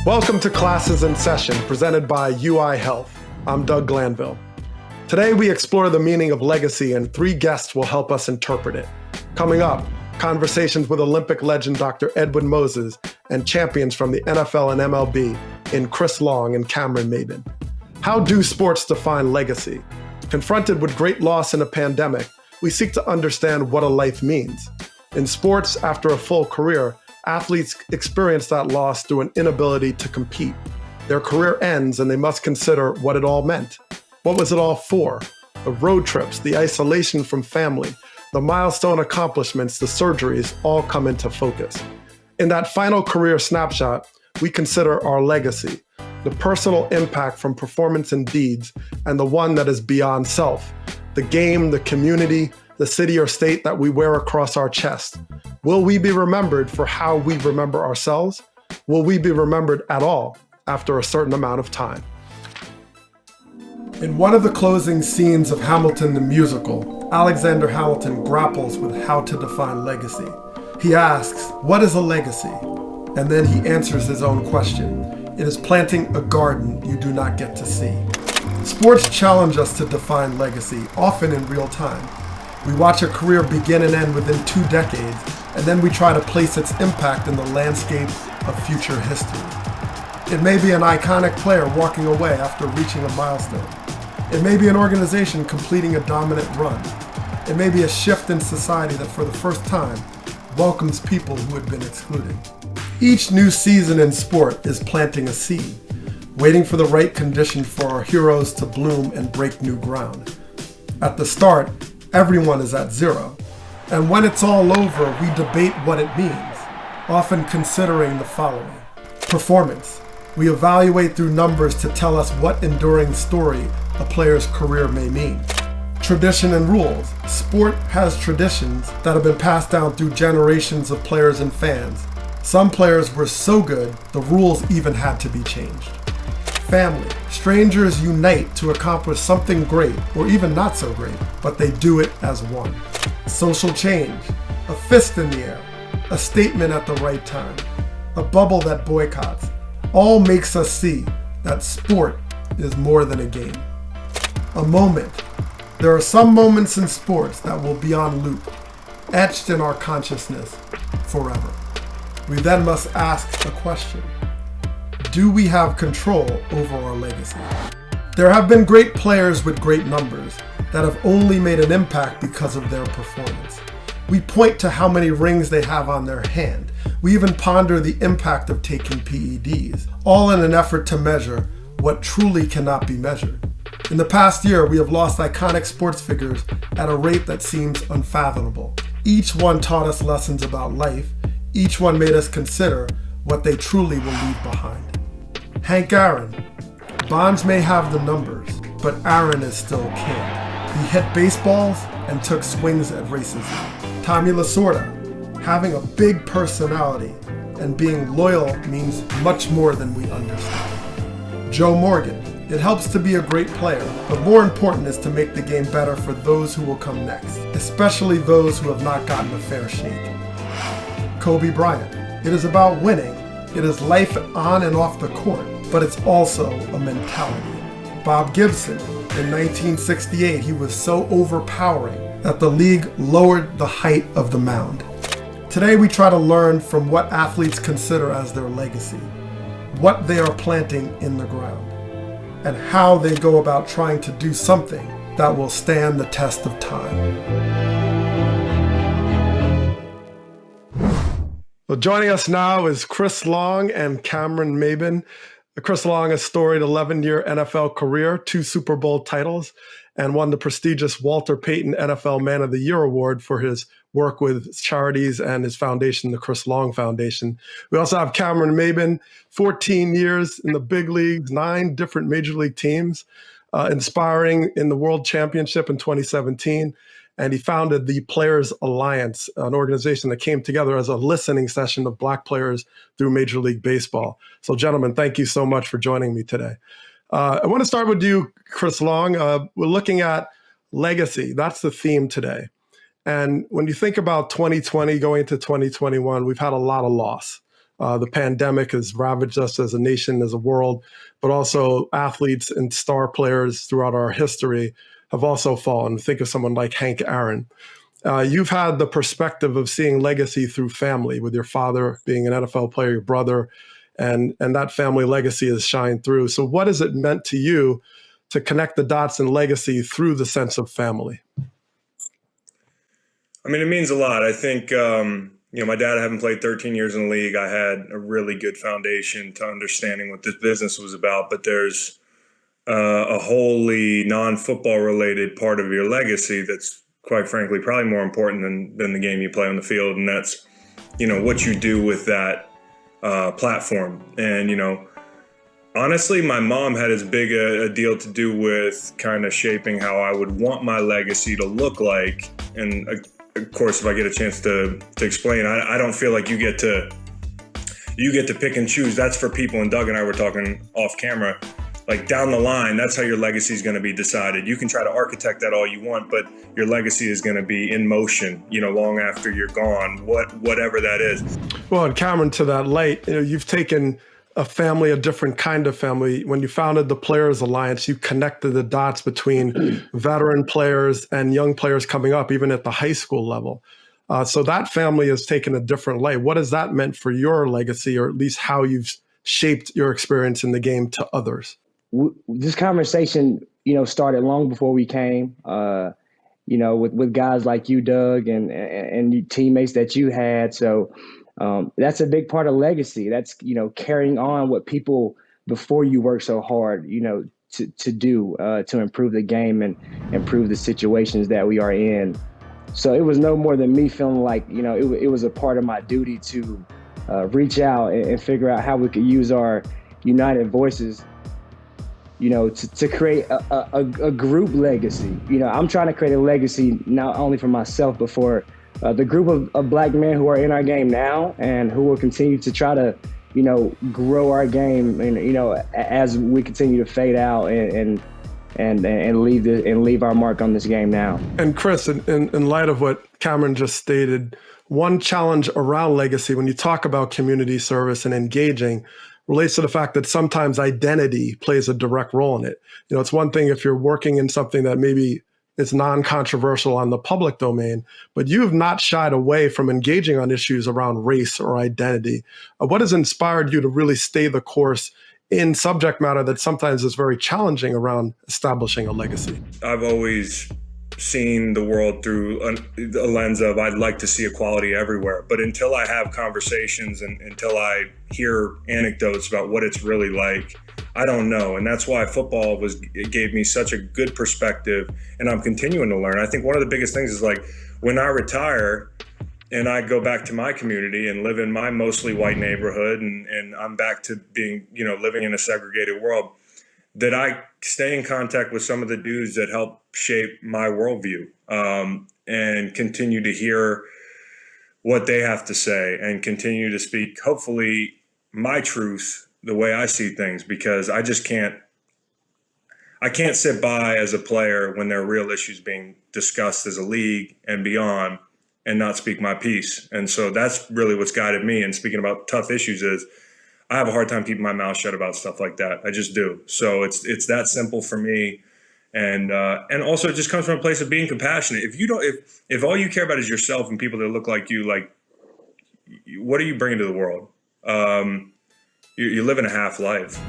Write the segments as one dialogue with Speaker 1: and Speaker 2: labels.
Speaker 1: Welcome to Classes in Session, presented by UI Health. I'm Doug Glanville. Today, we explore the meaning of legacy, and 3 guests will help us interpret it. Coming up, conversations with Olympic legend Dr. Edwin Moses and champions from the NFL and MLB in Chris Long and Cameron Maybin. How do sports define legacy? Confronted with great loss in a pandemic, we seek to understand what a life means. In sports, after a full career, athletes experience that loss through an inability to compete. Their career ends and they must consider what it all meant. What was it all for? The road trips, the isolation from family, the milestone accomplishments, the surgeries all come into focus. In that final career snapshot, we consider our legacy, the personal impact from performance and deeds, and the one that is beyond self, the game, the community, the city or state that we wear across our chest. Will we be remembered for how we remember ourselves? Will we be remembered at all after a certain amount of time? In one of the closing scenes of Hamilton the musical, Alexander Hamilton grapples with how to define legacy. He asks, "What is a legacy?" And then he answers his own question. It is planting a garden you do not get to see. Sports challenge us to define legacy, often in real time. We watch a career begin and end within 2 decades, and then we try to place its impact in the landscape of future history. It may be an iconic player walking away after reaching a milestone. It may be an organization completing a dominant run. It may be a shift in society that for the first time welcomes people who had been excluded. Each new season in sport is planting a seed, waiting for the right condition for our heroes to bloom and break new ground. At the start, everyone is at zero. And when it's all over, we debate what it means, often considering the following. Performance. We evaluate through numbers to tell us what enduring story a player's career may mean. Tradition and rules. Sport has traditions that have been passed down through generations of players and fans. Some players were so good, the rules even had to be changed. Family. Strangers unite to accomplish something great, or even not so great, but they do it as one. Social change. A fist in the air. A statement at the right time. A bubble that boycotts. All makes us see that sport is more than a game. A moment. There are some moments in sports that will be on loop, etched in our consciousness forever. We then must ask a question. Do we have control over our legacy? There have been great players with great numbers that have only made an impact because of their performance. We point to how many rings they have on their hand. We even ponder the impact of taking PEDs, all in an effort to measure what truly cannot be measured. In the past year, we have lost iconic sports figures at a rate that seems unfathomable. Each one taught us lessons about life. Each one made us consider what they truly will leave behind. Hank Aaron. Bonds may have the numbers, but Aaron is still king. He hit baseballs and took swings at racism. Tommy Lasorda. Having a big personality and being loyal means much more than we understand. Joe Morgan. It helps to be a great player, but more important is to make the game better for those who will come next, especially those who have not gotten a fair shake. Kobe Bryant. It is about winning. It is life on and off the court, but it's also a mentality. Bob Gibson. In 1968, he was so overpowering that the league lowered the height of the mound. Today, we try to learn from what athletes consider as their legacy, what they are planting in the ground, and how they go about trying to do something that will stand the test of time. Well, joining us now is Chris Long and Cameron Maybin. Chris Long has storied 11-year NFL career, 2 Super Bowl titles, and won the prestigious Walter Payton NFL Man of the Year Award for his work with charities and his foundation, the Chris Long Foundation. We also have Cameron Maybin, 14 years in the big leagues, 9 different major league teams, inspiring in the World Championship in 2017. And he founded the Players Alliance, an organization that came together as a listening session of Black players through Major League Baseball. So, gentlemen, thank you so much for joining me today. I want to start with you, Chris Long. We're looking at legacy. That's the theme today. And when you think about 2020 going into 2021, we've had a lot of loss. The pandemic has ravaged us as a nation, as a world, but also athletes and star players throughout our history have also fallen. Think of someone like Hank Aaron. You've had the perspective of seeing legacy through family, with your father being an NFL player, your brother, and that family legacy has shined through. So what has it meant to you to connect the dots and legacy through the sense of family?
Speaker 2: I mean, it means a lot. I think, my dad having played 13 years in the league, I had a really good foundation to understanding what this business was about. But there's a wholly non-football related part of your legacy that's, quite frankly, probably more important than the game you play on the field. And that's, what you do with that platform. And, honestly, my mom had as big a deal to do with kind of shaping how I would want my legacy to look like. And of course, if I get a chance to explain, I don't feel like you get to pick and choose. That's for people. And Doug and I were talking off camera, like down the line, that's how your legacy is going to be decided. You can try to architect that all you want, but your legacy is going to be in motion, long after you're gone, whatever that is.
Speaker 1: Well, and Cameron, to that light, you've taken a family, a different kind of family. When you founded the Players Alliance, you connected the dots between veteran players and young players coming up, even at the high school level. So that family has taken a different light. What has that meant for your legacy, or at least how you've shaped your experience in the game to others?
Speaker 3: This conversation, started long before we came, with guys like you, Doug, and teammates that you had. So that's a big part of legacy. That's, carrying on what people before you worked so hard, to do, to improve the game and improve the situations that we are in. So it was no more than me feeling like, it was a part of my duty to reach out and figure out how we could use our united voices, to create a group legacy. I'm trying to create a legacy not only for myself, but for the group of Black men who are in our game now and who will continue to try to, grow our game and, as we continue to fade out and leave our mark on this game now.
Speaker 1: And Chris, in light of what Cameron just stated, one challenge around legacy, when you talk about community service and engaging, relates to the fact that sometimes identity plays a direct role in it. It's one thing if you're working in something that maybe is non-controversial on the public domain, but you have not shied away from engaging on issues around race or identity. What has inspired you to really stay the course in subject matter that sometimes is very challenging around establishing a legacy?
Speaker 2: I've always seen the world through a lens of I'd like to see equality everywhere. But until I have conversations and until I hear anecdotes about what it's really like, I don't know. And that's why football it gave me such a good perspective, and I'm continuing to learn. I think one of the biggest things is like when I retire and I go back to my community and live in my mostly white neighborhood and I'm back to being, living in a segregated world, that I stay in contact with some of the dudes that help shape my worldview, and continue to hear what they have to say and continue to speak, hopefully, my truth, the way I see things, because I can't sit by as a player when there are real issues being discussed as a league and beyond and not speak my piece. And so that's really what's guided me. And speaking about tough issues is, I have a hard time keeping my mouth shut about stuff like that. I just do. So it's that simple for me, and also it just comes from a place of being compassionate. If all you care about is yourself and people that look like you, like, what are you bringing to the world? You're living a half life.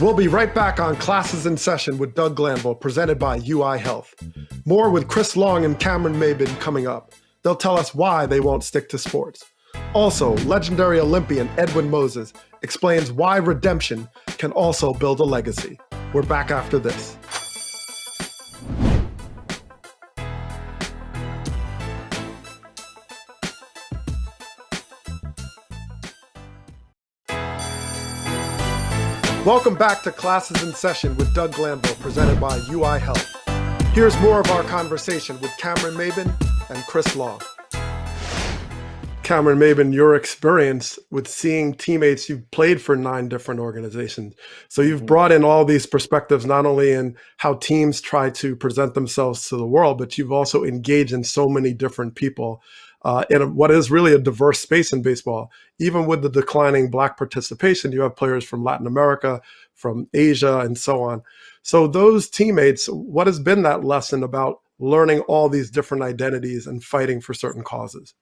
Speaker 1: We'll be right back on Classes in Session with Doug Glanville, presented by UI Health. More with Chris Long and Cameron Maybin coming up. They'll tell us why they won't stick to sports. Also, legendary Olympian Edwin Moses explains why redemption can also build a legacy. We're back after this. Welcome back to Classes in Session with Doug Glanville, presented by UI Health. Here's more of our conversation with Cameron Maybin and Chris Long. Cameron Maybin, your experience with seeing teammates, you've played for 9 different organizations. So you've brought in all these perspectives, not only in how teams try to present themselves to the world, but you've also engaged in so many different people. what is really a diverse space in baseball. Even with the declining Black participation, you have players from Latin America, from Asia, and so on. So those teammates, what has been that lesson about learning all these different identities and fighting for certain causes?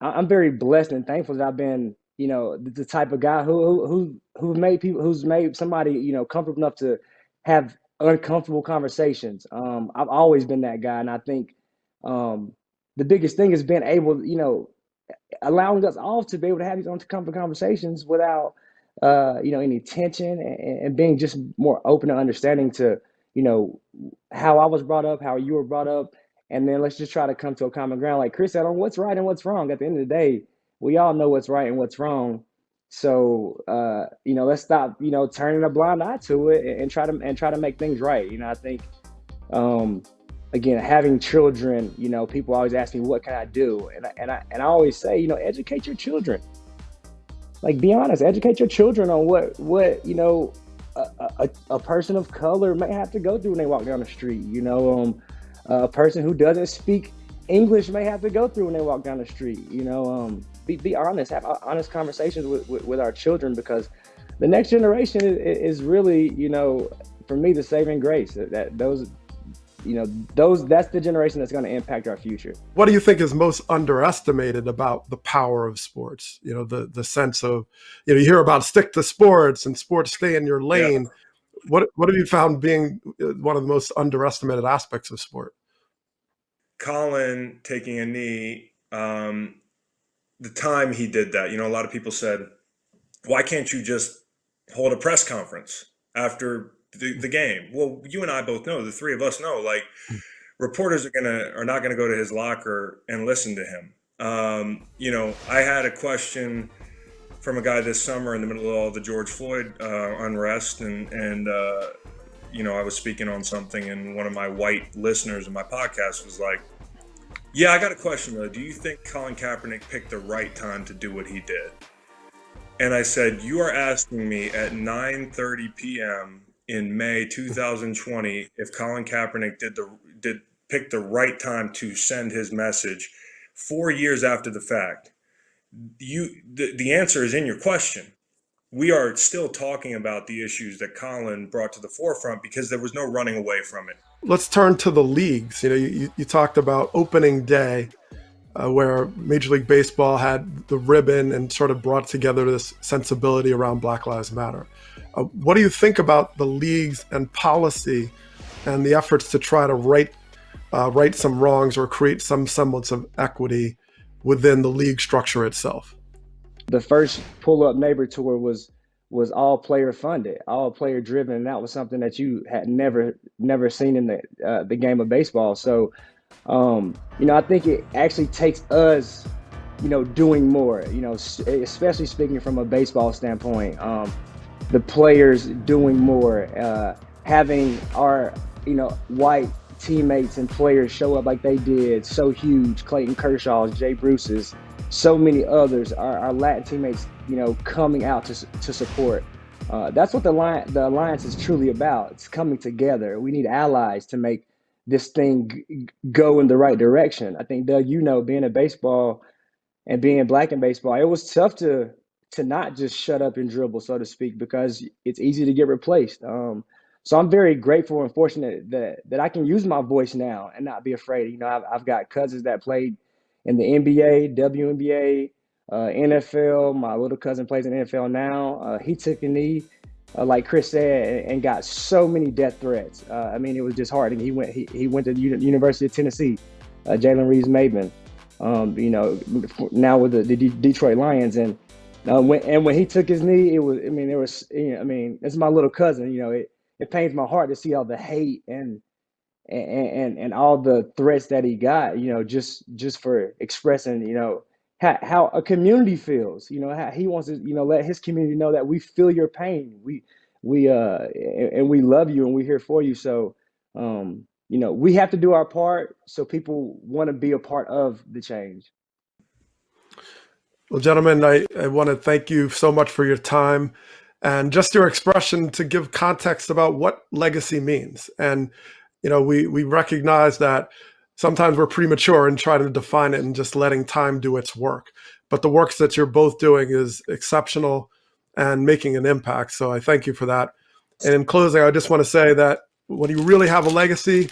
Speaker 3: I'm very blessed and thankful that I've been, the type of guy who's made somebody, comfortable enough to have uncomfortable conversations. I've always been that guy, and I think the biggest thing is being able, allowing us all to be able to have these uncomfortable conversations without, any tension, and being just more open and understanding to, how I was brought up, how you were brought up, and then let's just try to come to a common ground, like Chris said, on what's right and what's wrong. At the end of the day, we all know what's right and what's wrong. So, let's stop, turning a blind eye to it, and try to make things right. I think, again, having children, people always ask me, what can I do? And I always say, educate your children. Like, be honest, educate your children on what a person of color may have to go through when they walk down the street. A person who doesn't speak English may have to go through when they walk down the street. Be honest, have honest conversations with our children, because the next generation is really, for me, the saving grace. That's the generation that's going to impact our future.
Speaker 1: What do you think is most underestimated about the power of sports? The sense of, you hear about stick to sports and sports stay in your lane. Yeah. What have you found being one of the most underestimated aspects of sport?
Speaker 2: Colin taking a knee, the time he did that, a lot of people said, why can't you just hold a press conference after the game? Well, you and I both know, the three of us know, like, reporters are not gonna go to his locker and listen to him. I had a question from a guy this summer in the middle of all the George Floyd unrest, and I was speaking on something, and one of my white listeners in my podcast was like, yeah, I got a question though. Do you think Colin Kaepernick picked the right time to do what he did? And I said, you are asking me at 9:30 p.m. in May 2020 if Colin Kaepernick did pick the right time to send his message 4 years after the fact. The answer is in your question. We are still talking about the issues that Colin brought to the forefront because there was no running away from it.
Speaker 1: Let's turn to the leagues. You talked about opening day, where Major League Baseball had the ribbon and sort of brought together this sensibility around Black Lives Matter. What do you think about the leagues and policy and the efforts to try to right some wrongs or create some semblance of equity within the league structure itself?
Speaker 3: The first pull-up neighbor tour was all player funded, all player driven, and that was something that you had never seen in the game of baseball. So, I think it actually takes us, doing more. Especially speaking from a baseball standpoint, the players doing more, having our white teammates and players show up like they did, so huge. Clayton Kershaw's, Jay Bruce's, so many others, our Latin teammates, coming out to support. That's what the alliance is truly about. It's coming together. We need allies to make this thing go in the right direction. I think, Doug, being in baseball and being Black in baseball, it was tough to not just shut up and dribble, so to speak, because it's easy to get replaced. So I'm very grateful and fortunate that I can use my voice now and not be afraid. I've got cousins that played in the NBA, WNBA, NFL. My little cousin plays in the NFL now. He took a knee, like Chris said, and got so many death threats. It was disheartening. He went to the University of Tennessee, Jalen Reeves Maybin. Now with the Detroit Lions, and when he took his knee, it's my little cousin. It pains my heart to see all the hate and all the threats that he got, just for expressing, how a community feels, how he wants to, let his community know that we feel your pain. We love you and we're here for you. So, we have to do our part so people want to be a part of the change.
Speaker 1: Well, gentlemen, I want to thank you so much for your time and just your expression to give context about what legacy means. And we recognize that sometimes we're premature in trying to define it and just letting time do its work. But the works that you're both doing is exceptional and making an impact. So I thank you for that. And in closing, I just want to say that when you really have a legacy,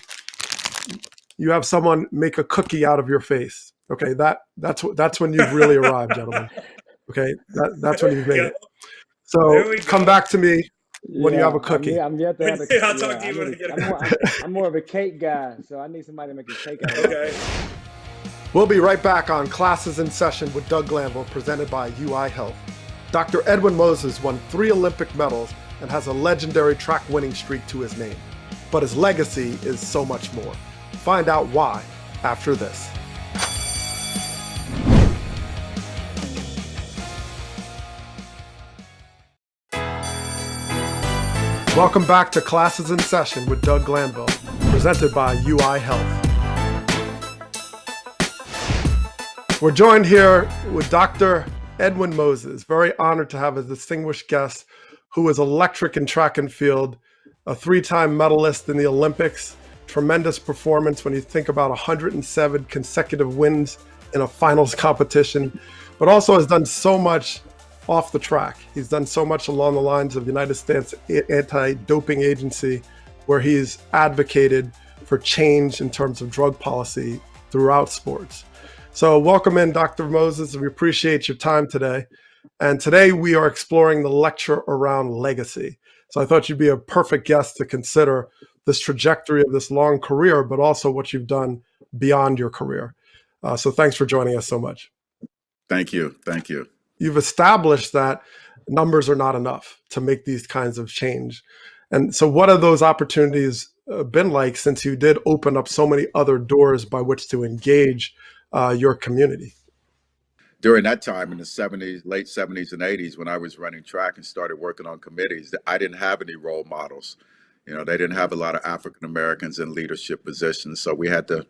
Speaker 1: you have someone make a cookie out of your face. Okay, that's when you've really arrived, gentlemen. Okay, that's when you've made
Speaker 2: Yeah,
Speaker 1: it. So
Speaker 2: there we
Speaker 1: come
Speaker 2: go.
Speaker 1: back to me when you have a
Speaker 3: Yeah,
Speaker 1: cookie.
Speaker 3: I'm yet to have a.
Speaker 2: Yeah, I'll talk
Speaker 3: Yeah,
Speaker 2: to
Speaker 3: I
Speaker 2: you when I
Speaker 3: need.
Speaker 2: get a
Speaker 3: I'm more of a cake guy, so I need somebody to make a cake out of my
Speaker 2: Okay.
Speaker 3: face.
Speaker 1: We'll be right back on Classes in Session with Doug Glanville, presented by UI Health. Dr. Edwin Moses won 3 Olympic medals and has a legendary track winning streak to his name. But his legacy is so much more. Find out why after this. Welcome back to Classes in Session with Doug Glanville, presented by UI Health. We're joined here with Dr. Edwin Moses. Very honored to have a distinguished guest who is electric in track and field, a 3-time medalist in the Olympics, tremendous performance when you think about 107 consecutive wins in a finals competition, but also has done so much off the track. He's done so much along the lines of the United States Anti-Doping Agency, where he's advocated for change in terms of drug policy throughout sports. So welcome in, Dr. Moses. We appreciate your time today. And today we are exploring the lecture around legacy. So I thought you'd be a perfect guest to consider this trajectory of this long career, but also what you've done beyond your career. So thanks for joining us so much.
Speaker 4: Thank you. Thank you.
Speaker 1: You've established that numbers are not enough to make these kinds of change. And so what have those opportunities been like since you did open up so many other doors by which to engage your community?
Speaker 4: During that time in the 70s, late 70s and 80s, when I was running track and started working on committees, I didn't have any role models. You know, they didn't have a lot of African Americans in leadership positions. So we had to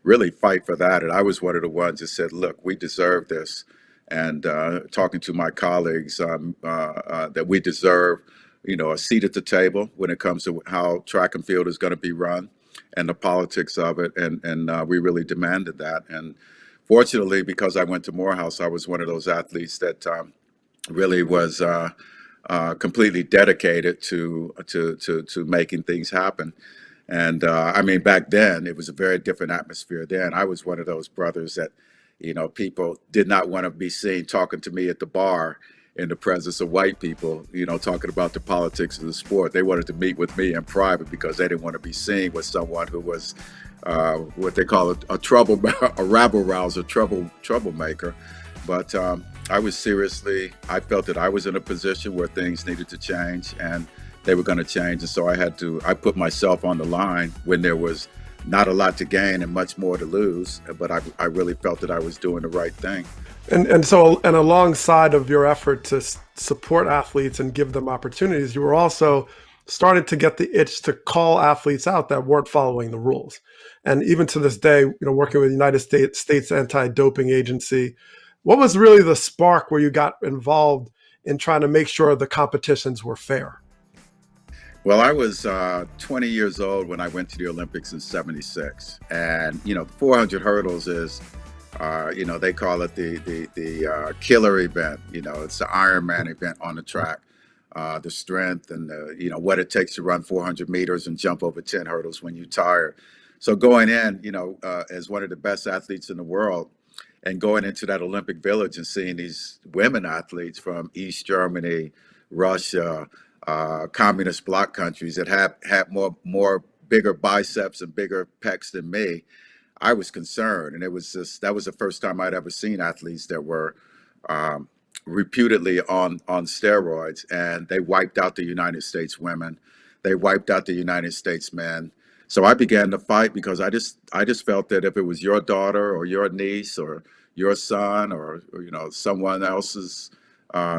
Speaker 4: really fight for that. And I was one of the ones that said, look, we deserve this. And talking to my colleagues that we deserve, you know, a seat at the table when it comes to how track and field is going to be run and the politics of it. And we really demanded that. And fortunately, because I went to Morehouse, I was one of those athletes that really was completely dedicated to making things happen. And I mean, back then, it was a very different atmosphere then. I was one of those brothers that, you know, people did not want to be seen talking to me at the bar in the presence of white people, you know, talking about the politics of the sport. They wanted to meet with me in private because they didn't want to be seen with someone who was what they call a rabble rouser, troublemaker. But I felt that I was in a position where things needed to change and they were going to change. And so I put myself on the line when there was not a lot to gain and much more to lose. But I really felt that I was doing the right thing.
Speaker 1: And so alongside of your effort to support athletes and give them opportunities, you were also started to get the itch to call athletes out that weren't following the rules. And even to this day, you know, working with the United States Anti-Doping Agency, what was really the spark where you got involved in trying to make sure the competitions were fair?
Speaker 4: Well, I was 20 years old when I went to the Olympics in '76. And, you know, 400 hurdles is, you know, they call it the killer event. You know, it's the Ironman event on the track. The strength and you know what it takes to run 400 meters and jump over 10 hurdles when you're tired. So going in, you know, as one of the best athletes in the world, and going into that Olympic Village and seeing these women athletes from East Germany, Russia, communist bloc countries that had more bigger biceps and bigger pecs than me, I was concerned. And that was the first time I'd ever seen athletes that were um, reputedly on steroids, and they wiped out the United States women. They wiped out the United States men. So I began to fight because I just felt that if it was your daughter or your niece or your son or you know someone else's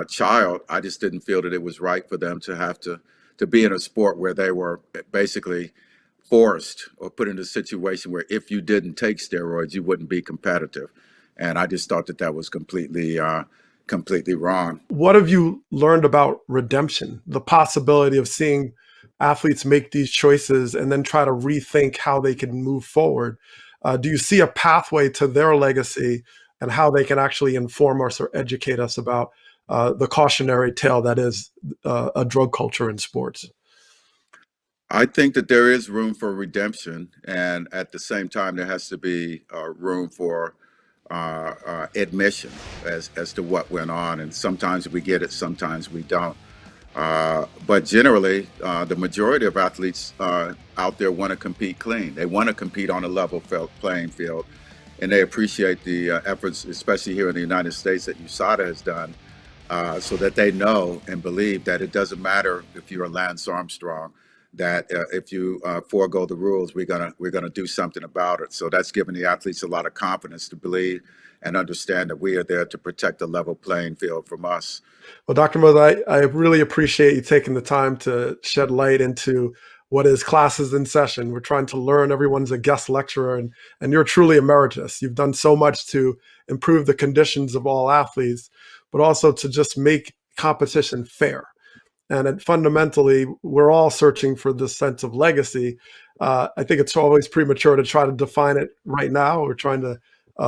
Speaker 4: child, I just didn't feel that it was right for them to have to be in a sport where they were basically forced or put in a situation where if you didn't take steroids, you wouldn't be competitive. And I just thought that that was completely wrong.
Speaker 1: What have you learned about redemption, the possibility of seeing athletes make these choices and then try to rethink how they can move forward? Do you see a pathway to their legacy and how they can actually inform us or educate us about the cautionary tale that is a drug culture in sports?
Speaker 4: I think that there is room for redemption, and at the same time, there has to be room for admission as to what went on. And sometimes we get it, sometimes we don't. But generally, the majority of athletes out there want to compete clean. They want to compete on a level playing field, and they appreciate the efforts, especially here in the United States, that USADA has done, so that they know and believe that it doesn't matter if you're a Lance Armstrong, that if you forego the rules, we're gonna do something about it. So that's given the athletes a lot of confidence to believe and understand that we are there to protect the level playing field from us.
Speaker 1: Well, Dr. Mose, I really appreciate you taking the time to shed light into what is Classes in Session. We're trying to learn. Everyone's a guest lecturer, and you're truly emeritus. You've done so much to improve the conditions of all athletes, but also to just make competition fair. And fundamentally, we're all searching for this sense of legacy. I think it's always premature to try to define it right now. We're trying to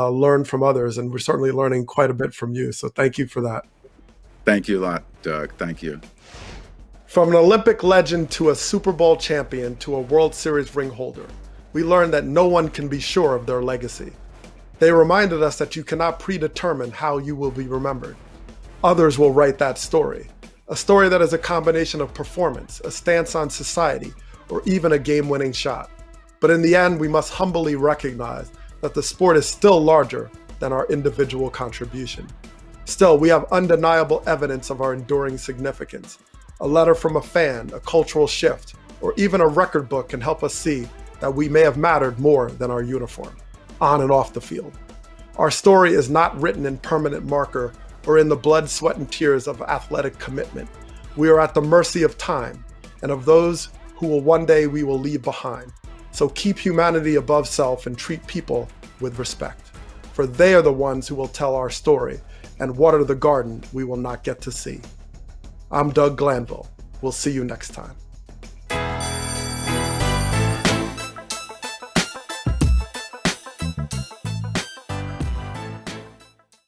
Speaker 1: learn from others, and we're certainly learning quite a bit from you. So thank you for that.
Speaker 4: Thank you a lot, Doug. Thank you.
Speaker 1: From an Olympic legend to a Super Bowl champion to a World Series ring holder, we learned that no one can be sure of their legacy. They reminded us that you cannot predetermine how you will be remembered. Others will write that story. A story that is a combination of performance, a stance on society, or even a game-winning shot. But in the end, we must humbly recognize that the sport is still larger than our individual contribution. Still, we have undeniable evidence of our enduring significance. A letter from a fan, a cultural shift, or even a record book can help us see that we may have mattered more than our uniform, on and off the field. Our story is not written in permanent marker or in the blood, sweat, and tears of athletic commitment. We are at the mercy of time and of those who one day we will leave behind. So keep humanity above self and treat people with respect, for they are the ones who will tell our story and water the garden we will not get to see. I'm Doug Glanville. We'll see you next time.